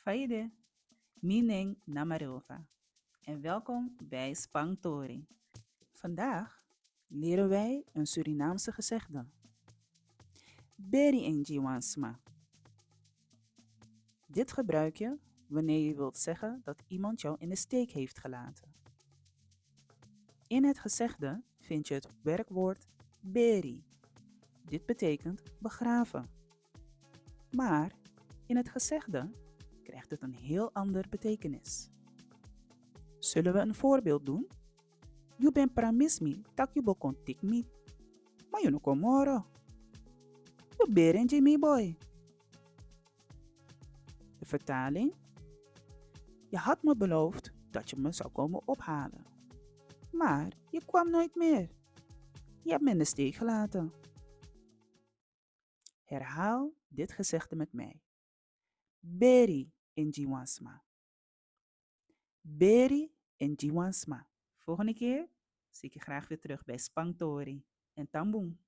Faide, Mineng Namarova en welkom bij Spangtori. Vandaag leren wij een Surinaamse gezegde. Beri enji wansma. Dit gebruik je wanneer je wilt zeggen dat iemand jou in de steek heeft gelaten. In het gezegde vind je het werkwoord beri. Dit betekent begraven. Maar in het gezegde krijgt het een heel ander betekenis. Zullen we een voorbeeld doen? You ben pramismi tak you bokon tik mi. Maar you no komoro. You beren Jimmy boy. De vertaling. Je had me beloofd dat je me zou komen ophalen. Maar je kwam nooit meer. Je hebt me in de steek gelaten. Herhaal dit gezegde met mij. Beri in Jiwansma. Beri in Jiwansma. Volgende keer zie ik je graag weer terug bij Spangtori en Tamboen.